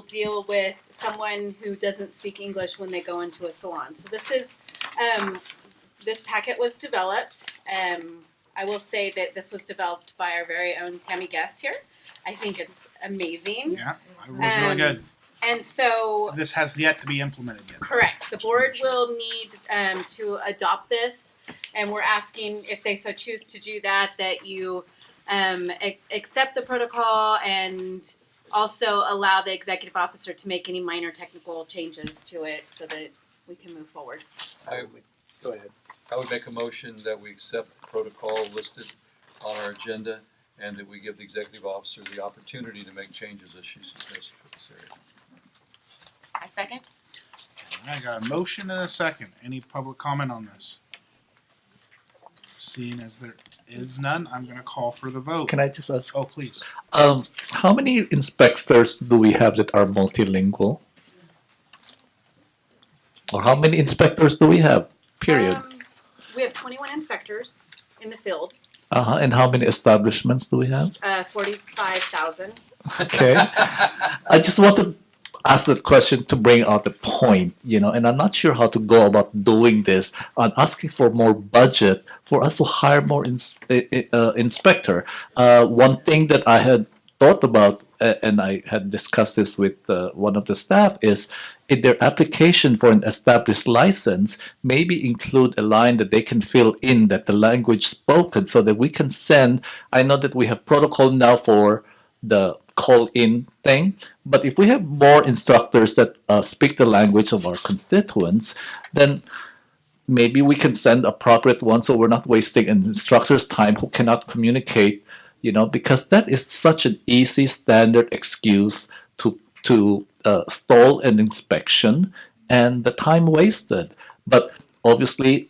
deal with someone who doesn't speak English when they go into a salon. So this is this packet was developed. I will say that this was developed by our very own Tammy Guest here. I think it's amazing. Yeah, it was really good. And so This has yet to be implemented yet. correct. The board will need to adopt this, and we're asking if they so choose to do that, that you accept the protocol and also allow the executive officer to make any minor technical changes to it so that we can move forward. Go ahead. I would make a motion that we accept the protocol listed on our agenda and that we give the executive officer the opportunity to make changes as she suggests for this area. I second. I got a motion and a second. Any public comment on this? Seeing as there is none, I'm going to call for the vote. Can I just ask? Oh, please. How many inspectors do we have that are multilingual? Or how many inspectors do we have? Period. We have 21 inspectors in the field, And how many establishments do we have? 45,000. Okay. I just want to ask that question to bring out the point, and I'm not sure how to go about doing this on asking for more budget for us to hire more inspector. One thing that I had thought about, and I had discussed this with one of the staff, is in their application for an established license, maybe include a line that they can fill in that the language spoken so that we can send. I know that we have protocol now for the call-in thing, but if we have more instructors that speak the language of our constituents, then maybe we can send appropriate ones so we're not wasting an instructor's time who cannot communicate, because that is such an easy standard excuse to stall an inspection and the time wasted. But obviously,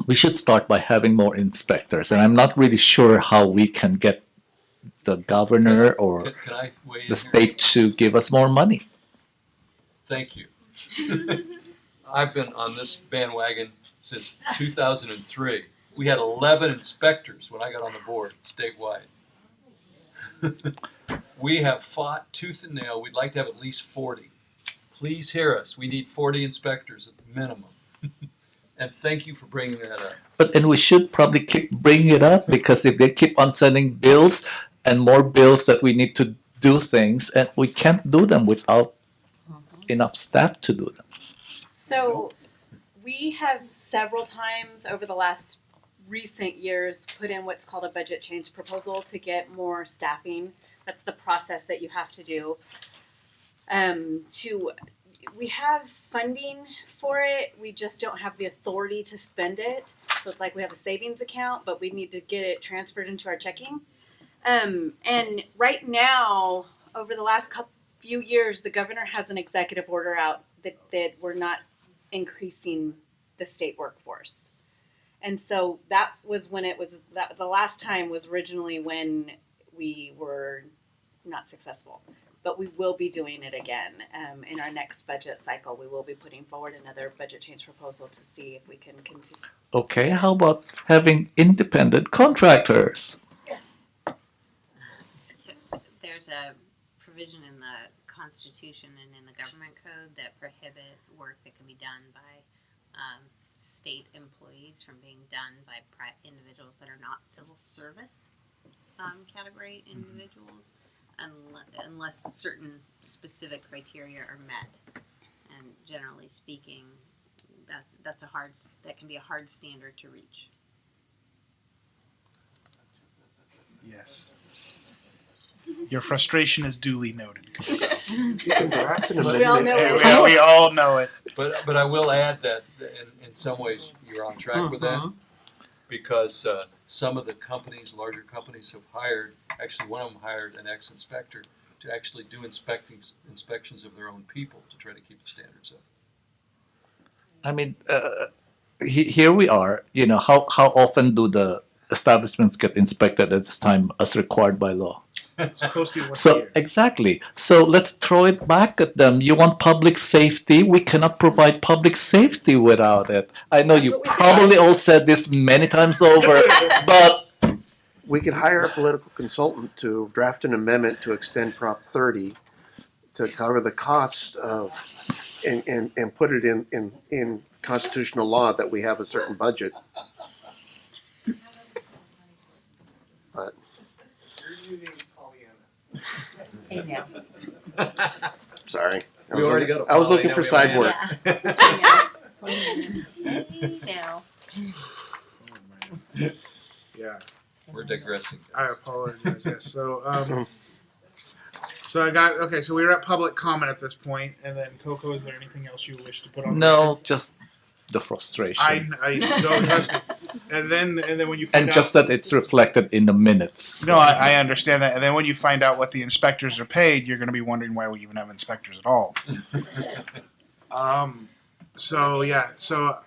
we should start by having more inspectors, and I'm not really sure how we can get the governor or Can I weigh in the here? state to give us more money. Thank you. I've been on this bandwagon since 2003. We had 11 inspectors when I got on the board statewide. We have fought tooth and nail. We'd like to have at least 40. Please hear us. We need 40 inspectors at the minimum. And thank you for bringing that up. And we should probably keep bringing it up, because if they keep on sending bills and more bills that we need to do things, and we can't do them without enough staff to do them. So we have several times over the last recent years put in what's called a budget change proposal to get more staffing. That's the process that you have to do. We have funding for it. We just don't have the authority to spend it. So it's like we have a savings account, but we need to get it transferred into our checking. And right now, over the last few years, the governor has an executive order out that we're not increasing the state workforce. And so that was when the last time was originally when we were not successful. But we will be doing it again in our next budget cycle. We will be putting forward another budget change proposal to see if we can continue. Okay, how about having independent contractors? So there's a provision in the Constitution and in the government code that prohibit work that can be done by state employees from being done by individuals that are not civil service category individuals, unless certain specific criteria are met. And generally speaking, that can be a hard standard to reach. Yes. Your frustration is duly noted. You can draft an We all amendment. know it. We all know it. But I will add that in some ways you're on track with that, because some of the companies, larger companies, have hired. Actually, one of them hired an ex-inspector to actually do inspections of their own people to try to keep the standards up. I mean, here we are. How often do the establishments get inspected at this time as required by law? It's supposed to be once a So year. exactly. So let's throw it back at them. You want public safety? We cannot provide public safety without it. I know That's you what we probably all said this many times over, but We could hire a political consultant to draft an amendment to extend Prop 30 to cover the cost of, and put it in constitutional law that we have a certain budget. But Hey now. sorry, We already got a I was looking Polly, for now we side have work. Hey now. Yeah. We're digressing. I apologize. Yes. So so we were at public comment at this point, and then Coco, is there anything else you wish to put on? the no, record? just the frustration. I don't trust me. And then when you find And out, just that it's reflected in the minutes. no, I understand that. And then when you find out what the inspectors are paid, you're going to be wondering why we even have inspectors at all. So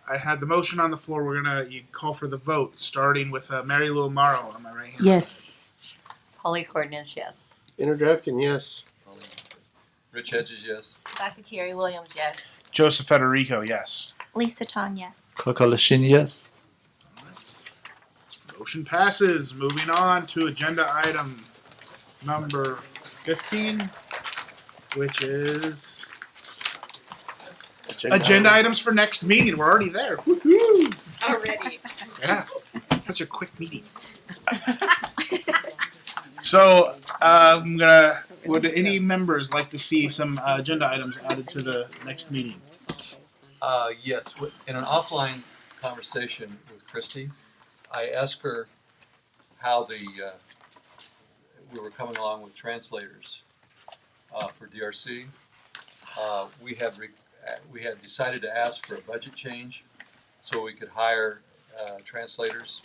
I had the motion on the floor. We're gonna call for the vote, starting with Mary Lou Amaro on my right hand. Yes. Polly Cornelius, yes. Interdrafting, yes. Rich Hedges, yes. Dr. Carrie Williams, yes. Joseph Federico, yes. Lisa Tong, yes. Kokolashin, yes. Motion passes. Moving on to agenda item number 15, which is agenda items for next meeting. We're already there. Woohoo! Already. Yeah, such a quick meeting. So would any members like to see some agenda items added to the next meeting? Yes. In an offline conversation with Christy, I asked her how we were coming along with translators for DRC. We had decided to ask for a budget change so we could hire translators.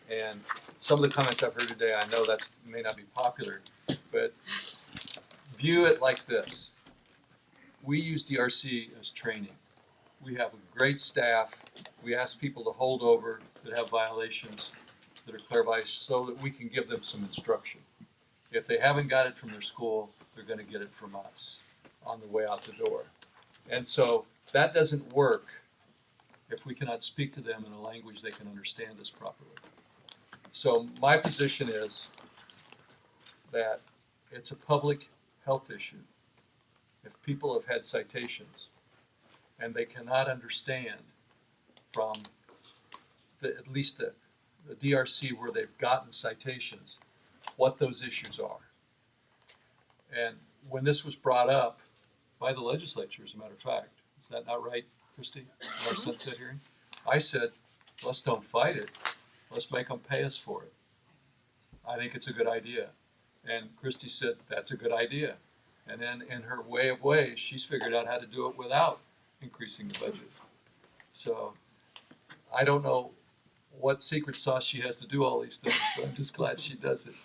And some of the comments I've heard today, I know that may not be popular, but view it like this. We use DRC as training. We have a great staff. We ask people to hold over that have violations, that are clear violations, so that we can give them some instruction. If they haven't got it from their school, they're going to get it from us on the way out the door. And so that doesn't work if we cannot speak to them in a language they can understand us properly. So my position is that it's a public health issue. If people have had citations and they cannot understand from at least the DRC where they've gotten citations, what those issues are. And when this was brought up by the legislature, as a matter of fact, is that not right, Christy, in our sunset hearing? I said, let's don't fight it. Let's make them pay us for it. I think it's a good idea. And Christy said, that's a good idea. And then in her way of ways, she's figured out how to do it without increasing the budget. So I don't know what secret sauce she has to do all these things, but I'm just glad she does it.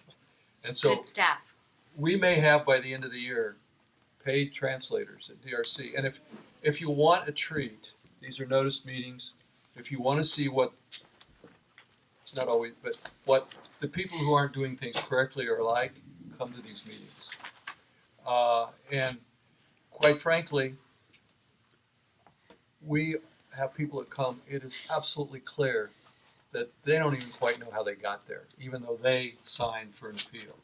And so Good staff. we may have by the end of the year paid translators at DRC. And if you want a treat, these are noticed meetings. If you want to see what, it's not always, but what the people who aren't doing things correctly are like, come to these meetings. And quite frankly, we have people that come, it is absolutely clear that they don't even quite know how they got there, even though they signed for an appeal.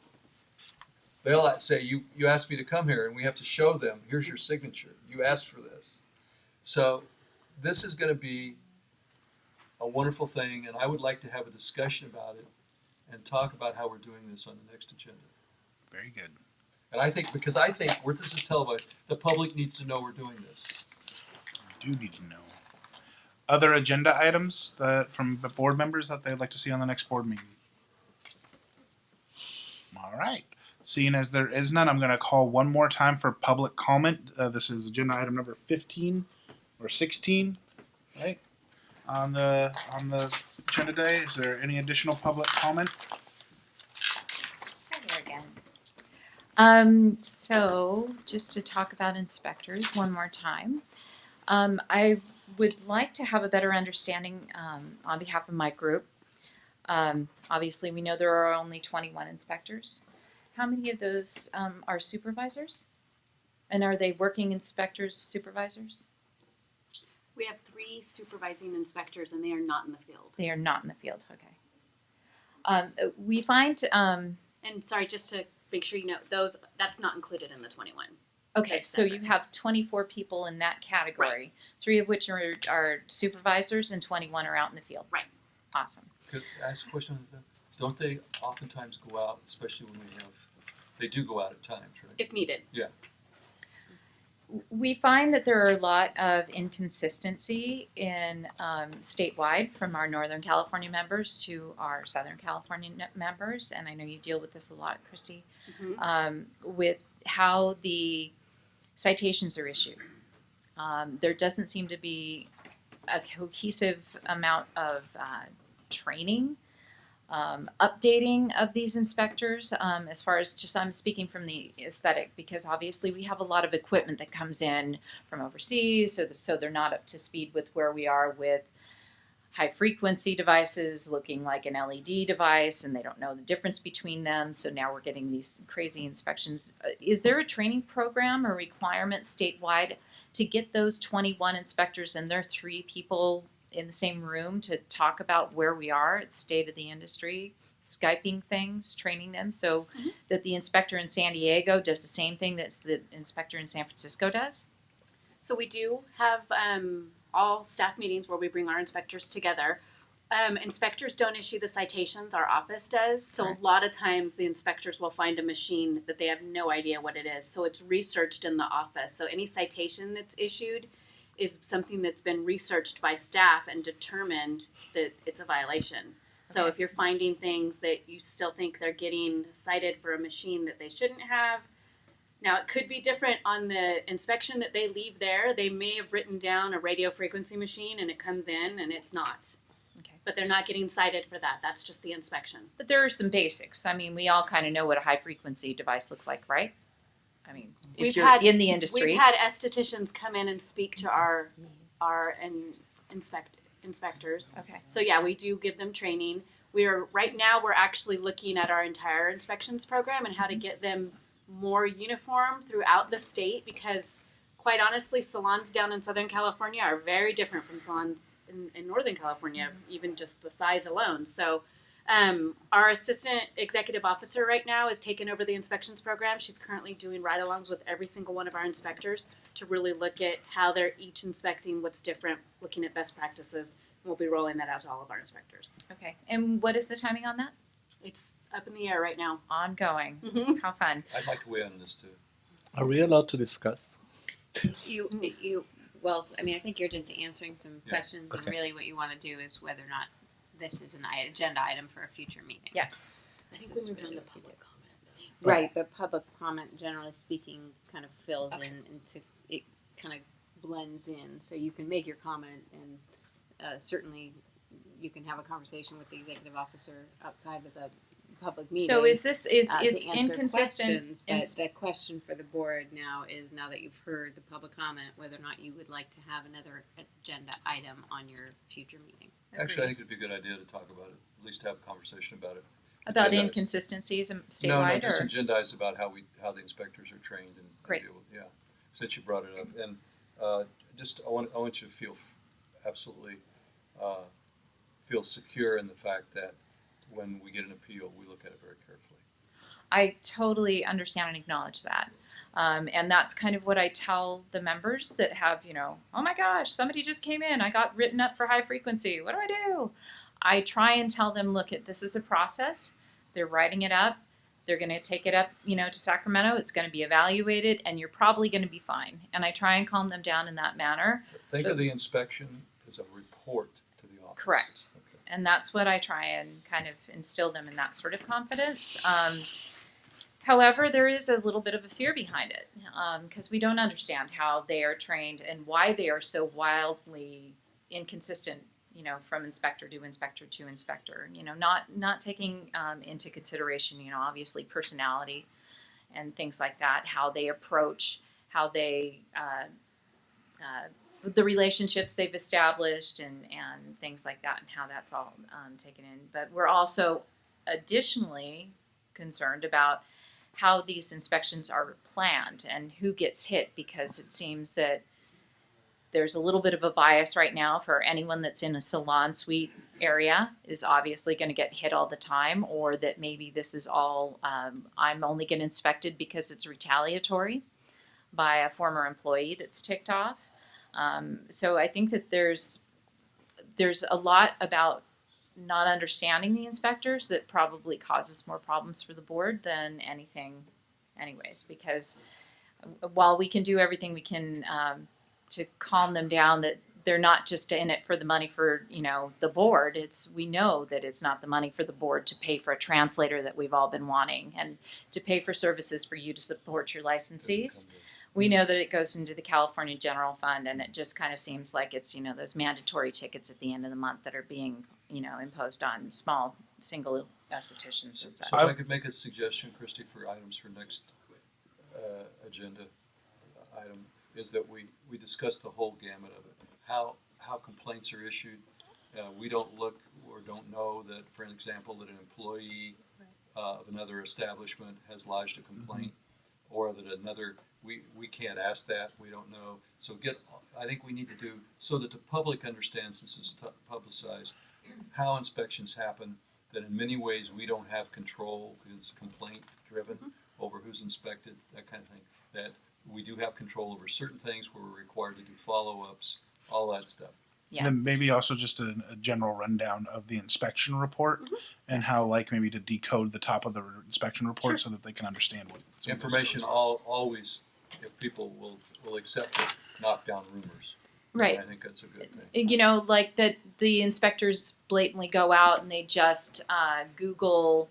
They'll say, you asked me to come here, and we have to show them, here's your signature. You asked for this. So this is going to be a wonderful thing, and I would like to have a discussion about it and talk about how we're doing this on the next agenda. Very good. And I think, where this is televised, the public needs to know we're doing this. We do need to know. Other agenda items that from the board members that they'd like to see on the next board meeting? All right. Seeing as there is none, I'm going to call one more time for public comment. This is agenda item number 15 or 16, right? On the agenda today, is there any additional public comment? Hi there again. So just to talk about inspectors one more time, I would like to have a better understanding on behalf of my group. Obviously, we know there are only 21 inspectors. How many of those are supervisors? And are they working inspectors, supervisors? We have 3 supervising inspectors, and they are not in the field. They are not in the field, okay. We find, And sorry, just to make sure you know, that's not included in the 21. okay, They're so you separate. have 24 people in that category, 3 of which are supervisors and 21 are out in the field. Right. Awesome. Could I ask a question on that? Don't they oftentimes go out, especially when they do go out at times, right? If needed. Yeah. We find that there are a lot of inconsistency in statewide from our Northern California members to our Southern California members, and I know you deal with this a lot, Christy, with how the citations are issued. There doesn't seem to be a cohesive amount of training, updating of these inspectors, as far as just I'm speaking from the aesthetic, because obviously we have a lot of equipment that comes in from overseas, so they're not up to speed with where we are with high frequency devices looking like an LED device, and they don't know the difference between them, so now we're getting these crazy inspections. Is there a training program or requirement statewide to get those 21 inspectors and their 3 people in the same room to talk about where we are at the state of the industry, Skyping things, training them, so that the inspector in San Diego does the same thing that the inspector in San Francisco does? So we do have all staff meetings where we bring our inspectors together. Inspectors don't issue the citations, our office does. So Correct. a lot of times the inspectors will find a machine that they have no idea what it is. So it's researched in the office. So any citation that's issued is something that's been researched by staff and determined that it's a violation. So Okay. if you're finding things that you still think they're getting cited for a machine that they shouldn't have, Now, it could be different on the inspection that they leave there. They may have written down a radio frequency machine and it comes in and it's not. Okay. But they're not getting cited for that. That's just the inspection. But there are some basics. I mean, we all kind of know what a high frequency device looks like, right? I mean, if We've you're had- in the industry. We've had estheticians come in and speak to our inspectors. Okay. So yeah, we do give them training. Right now we're actually looking at our entire inspections program and how to get them more uniform throughout the state, because quite honestly, salons down in Southern California are very different from salons in Northern California, even just the size alone. So our assistant executive officer right now is taking over the inspections program. She's currently doing ride-alongs with every single one of our inspectors to really look at how they're each inspecting what's different, looking at best practices. We'll be rolling that out to all of our inspectors. Okay. And what is the timing on that? It's up in the air right now. Ongoing. Mm-hmm. How fun. I'd like to weigh in on this too. Are we allowed to discuss? Well, I mean, I think you're just answering some Yeah. questions, and Okay. really what you want to do is whether or not this is an agenda item for a future meeting. Yes. I think This we is moved on really to public comment. Right, but public comment, generally speaking, kind of fills Okay. in into it, kind of blends in. So you can make your comment, and certainly you can have a conversation with the executive officer outside of the public meeting. So is this is to answer inconsistent? questions, but the question for the board now is, now that you've heard the public comment, whether or not you would like to have another agenda item on your future meeting. Actually, I think it'd be a good idea to talk about it, at least have a conversation about it. About Agendize. inconsistencies No, statewide, just or agendize about how the inspectors are trained and Great. deal with, yeah. Since you brought it up, and I want you to feel absolutely feel secure in the fact that when we get an appeal, we look at it very carefully. I totally understand and acknowledge that. And that's kind of what I tell the members that have, oh my gosh, somebody just came in. I got written up for high frequency. What do I do? I try and tell them, look, this is a process. They're writing it up. They're going to take it up, to Sacramento. It's going to be evaluated, and you're probably going to be fine. And I try and calm them down in that manner. Think of the inspection as a report to the office. Correct. Okay. And that's what I try and kind of instill them in, that sort of confidence. However, there is a little bit of a fear behind it, because we don't understand how they are trained and why they are so wildly inconsistent, from inspector to inspector to inspector, not taking into consideration, obviously personality and things like that, how they approach, how they, the relationships they've established and things like that, and how that's all taken in. But we're also additionally concerned about how these inspections are planned and who gets hit, because it seems that there's a little bit of a bias right now for anyone that's in a salon suite area is obviously going to get hit all the time, or that maybe this is all, I'm only getting inspected because it's retaliatory by a former employee that's ticked off. So I think that there's a lot about not understanding the inspectors that probably causes more problems for the board than anything anyways, because while we can do everything we can to calm them down, that they're not just in it for the money for, the board. We know that it's not the money for the board to pay for a translator that we've all been wanting, and to pay for services for you to support your licensees. We know that it goes into the California General Fund, and it just kind of seems like it's, those mandatory tickets at the end of the month that are being, imposed on small single estheticians and such. So if I could make a suggestion, Christy, for items for next agenda item, is that we discuss the whole gamut of it. How complaints are issued. We don't look or don't know that, for an example, that an employee of another establishment has lodged a complaint, or that we can't ask that. We don't know. So I think we need to do so that the public understands, this is publicized, how inspections happen, that in many ways we don't have control because it's complaint driven over who's inspected, that kind of thing. That we do have control over certain things where we're required to do follow-ups, all that stuff. Yeah. And then maybe also just a general rundown of the inspection report and how, maybe to decode the top of the inspection report so that they can understand what some of those Information codes always, if people will accept it, knock down rumors. Right. I think that's a good thing. Like that the inspectors blatantly go out and they just Google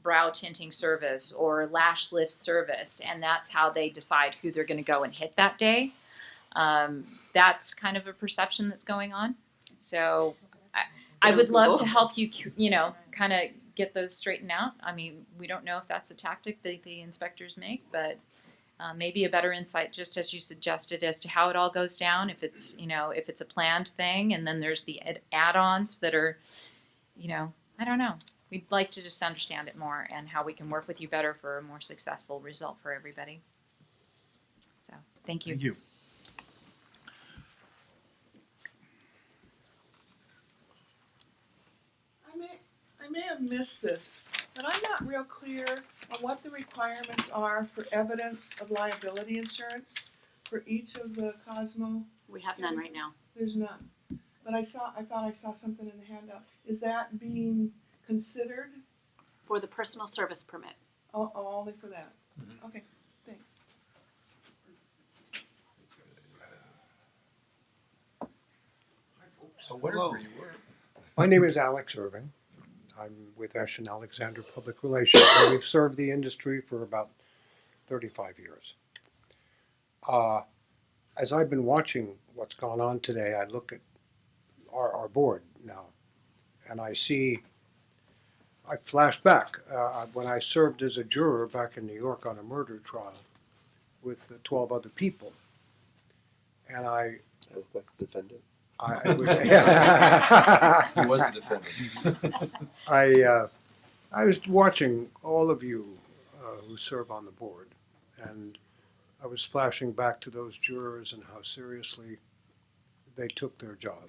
brow tinting service or lash lift service, and that's how they decide who they're going to go and hit that day. That's kind of a perception that's going on. So I would love to help you, kind of get those straightened out. I mean, we don't know if that's a tactic that the inspectors make, but maybe a better insight, just as you suggested, as to how it all goes down. If it's, if it's a planned thing, and then there's the add-ons that are, I don't know. We'd like to just understand it more and how we can work with you better for a more successful result for everybody. So, thank you. Thank you. I may have missed this, but I'm not real clear on what the requirements are for evidence of liability insurance for each of the Cosmo. We have none right now. There's none. But I thought I saw something in the handout. Is that being considered? For the personal service permit. Oh, only for that? Mhm. Okay, thanks. So wherever you were. My name is Alex Irving. I'm with Esh and Alexander Public Relations, and we've served the industry for about 35 years. As I've been watching what's gone on today, I look at our board now, and I flashed back when I served as a juror back in New York on a murder trial with 12 other people. And I As the defendant. He was the defendant. I was watching all of you who serve on the board, and I was flashing back to those jurors and how seriously they took their job,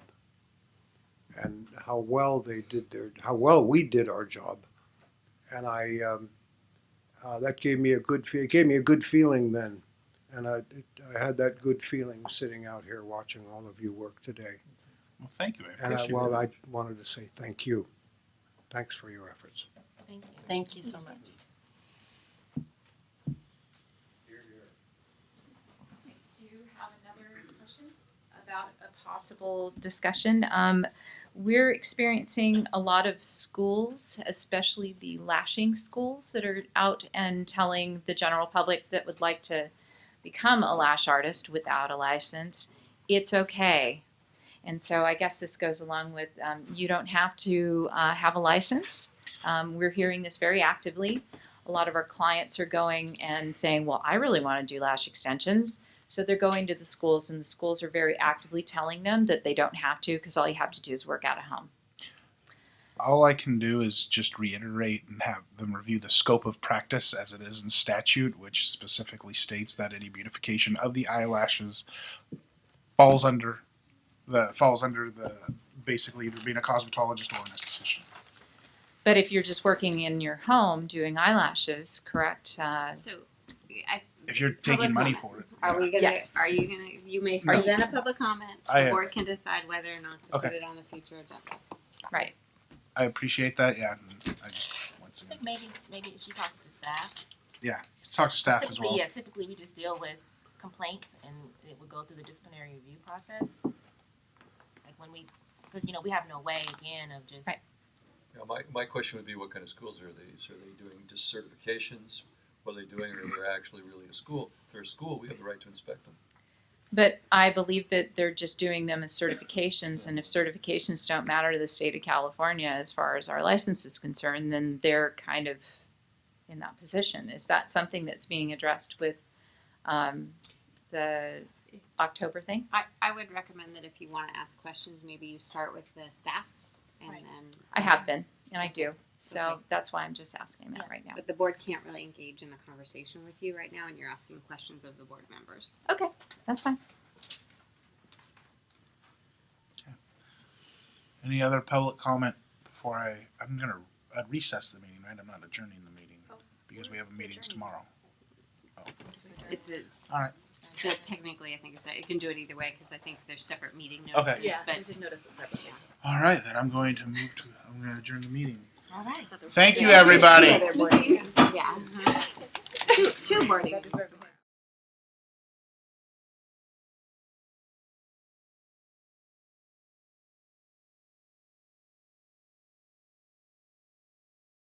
and how well we did our job, and that gave me a good feeling then. And I had that good feeling sitting out here watching all of you work today. Well, thank you. I And appreciate it. I wanted to say thank you. Thanks for your efforts. Thank you. Thank you so much. Do you have another question about a possible discussion? We're experiencing a lot of schools, especially the lashing schools, that are out and telling the general public that would like to become a lash artist without a license, it's okay. And so I guess this goes along with you don't have to have a license. We're hearing this very actively. A lot of our clients are going and saying, well, I really want to do lash extensions. So they're going to the schools, and the schools are very actively telling them that they don't have to, because all you have to do is work out of home. All I can do is just reiterate and have them review the scope of practice as it is in statute, which specifically states that any beautification of the eyelashes falls under the basically either being a cosmetologist or an esthetician. But if you're just working in your home doing eyelashes, correct? So, If you're Public taking money comment. for it. are we gonna? Yes. Are you gonna? You may No. present a public comment. I The am. board can decide whether or not to Okay. put it on a future agenda. Right. I appreciate that. Yeah, and I just want I to. think maybe if she talks to staff. Yeah, talk to staff as Typically, well. yeah, typically we just deal with complaints and it would go through the disciplinary review process. Like when because we have no way again of just. Right. My question would be, what kind of schools are these? Are they doing just certifications? What are they doing? Or they're actually really a school? If they're a school, we have the right to inspect them. But I believe that they're just doing them as certifications, and if certifications don't matter to the state of California as far as our license is concerned, then they're kind of in that position. Is that something that's being addressed with the October thing? I would recommend that if you want to ask questions, maybe you start with the staff, and then. I have been, and I do. So Okay. that's why I'm just asking that right now. But the board can't really engage in a conversation with you right now, and you're asking questions of the board members. Okay, that's fine. Any other public comment before I'm going to recess the meeting, right? I'm not adjourning the meeting because we have meetings tomorrow. It's a. All right. So technically, I think you can do it either way because I think there's separate meeting Okay. notices. Yeah, but we just notice it separately. All right, then I'm going to adjourn the meeting. All right. Thank you, everybody. Yeah. Two boarding.